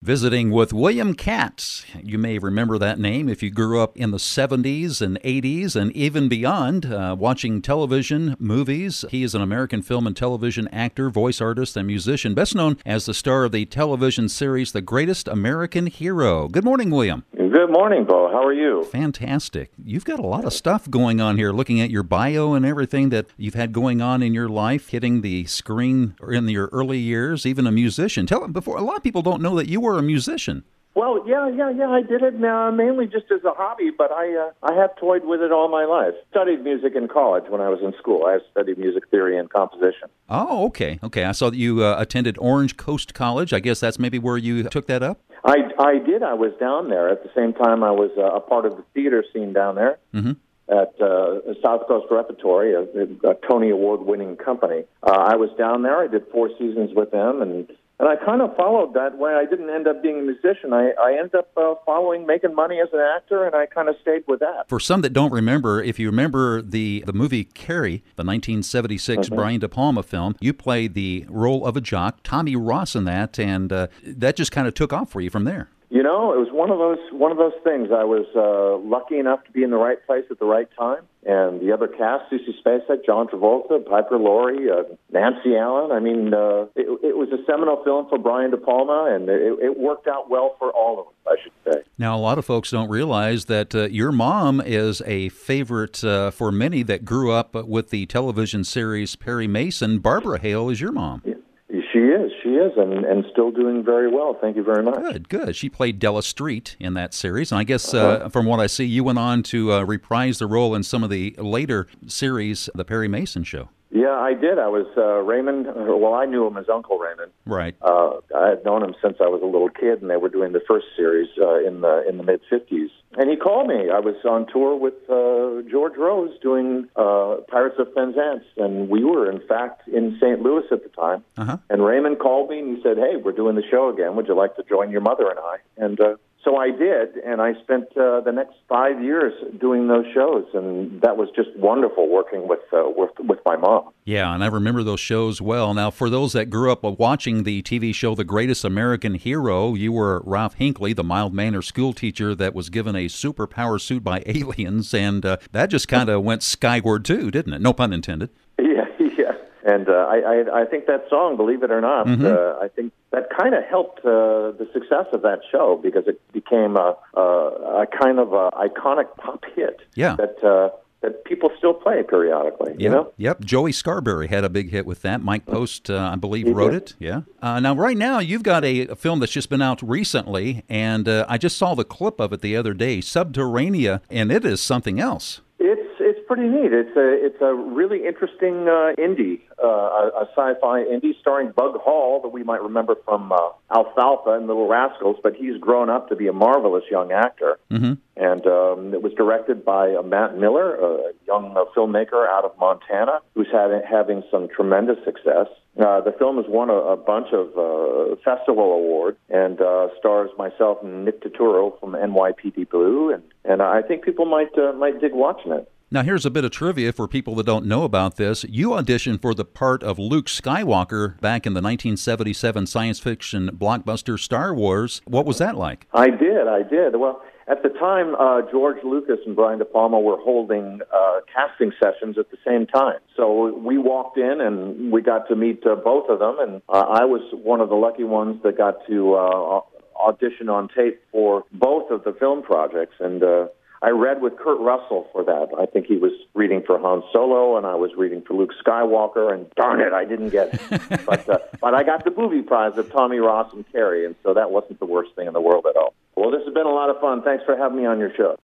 Visiting with William Katt. You may remember that name if you grew up in the 70s and 80s and even beyond, watching television, movies. He is an American film and television actor, voice artist, and musician, best known as the star of the television series The Greatest American Hero. Good morning, William. Good morning, Bo. How are you? Fantastic. You've got a lot of stuff going on here, looking at your bio and everything that you've had going on in your life, hitting the screen in your early years, even a musician. Tell them before, a lot of people don't know that you were a musician. Well, yeah. I did it mainly just as a hobby, but I have toyed with it all my life. Studied music in college when I was in school. I studied music theory and composition. Oh, okay. I saw that you attended Orange Coast College. I guess that's maybe where you took that up? I did. I was down there. At the same time, I was a part of the theater scene down there. Mm-hmm. At South Coast Repertory, a Tony Award-winning company. I was down there. I did 4 seasons with them, and I kind of followed that way. I didn't end up being a musician. I ended up making money as an actor, and I kind of stayed with that. For some that don't remember, if you remember the movie Carrie, the 1976 Brian De Palma film, you played the role of a jock, Tommy Ross, in that, and that just kind of took off for you from there. You know, it was one of those things. I was lucky enough to be in the right place at the right time, and the other cast, Susie Spacek, John Travolta, Piper Laurie, Nancy Allen. I mean, it was a seminal film for Brian De Palma, and it worked out well for all of us, I should say. Now, a lot of folks don't realize that your mom is a favorite for many that grew up with the television series Perry Mason. Barbara Hale is your mom. Yeah. She is, and still doing very well. Thank you very much. Good. She played Della Street in that series, and I guess from what I see, you went on to reprise the role in some of the later series, The Perry Mason Show. Yeah, I did. I was Raymond. Well, I knew him as Uncle Raymond. Right. I had known him since I was a little kid, and they were doing the first series in the mid-'50s. And he called me. I was on tour with George Rose doing Pirates of Penzance, and we were, in fact, in St. Louis at the time. Uh-huh. And Raymond called me, and he said, "Hey, we're doing the show again. Would you like to join your mother and I?" And so I did, and I spent the next 5 years doing those shows, and that was just wonderful working with my mom. Yeah, and I remember those shows well. Now, for those that grew up watching the TV show The Greatest American Hero, you were Ralph Hinckley, the mild-mannered school teacher that was given a superpower suit by aliens, and that just kind of went skyward too, didn't it? No pun intended. Yeah. And I think that song, believe it or not, I think that kind of helped the success of that show because it became a kind of iconic pop hit. Yeah. That people still play periodically. Yep. You know? Yep. Joey Scarberry had a big hit with that. Mike Post, I believe, wrote it. Yeah. Now, right now, you've got a film that's just been out recently, and I just saw the clip of it the other day, Subterranea, and it is something else. It's pretty neat. It's a really interesting indie, a sci-fi indie starring Bug Hall that we might remember from Alfalfa and Little Rascals, but he's grown up to be a marvelous young actor. Mm-hmm. And it was directed by Matt Miller, a young filmmaker out of Montana, who's having some tremendous success. The film has won a bunch of festival awards and stars myself and Nick Turturro from NYPD Blue, and I think people might dig watching it. Now, here's a bit of trivia for people that don't know about this. You auditioned for the part of Luke Skywalker back in the 1977 science fiction blockbuster Star Wars. What was that like? I did. Well, at the time, George Lucas and Brian De Palma were holding casting sessions at the same time. So we walked in and we got to meet both of them, and I was one of the lucky ones that got to audition on tape for both of the film projects, and I read with Kurt Russell for that. I think he was reading for Han Solo, and I was reading for Luke Skywalker, and darn it, I didn't get it. But I got the booby prize of Tommy Ross and Carrie, and so that wasn't the worst thing in the world at all. Well, this has been a lot of fun. Thanks for having me on your show.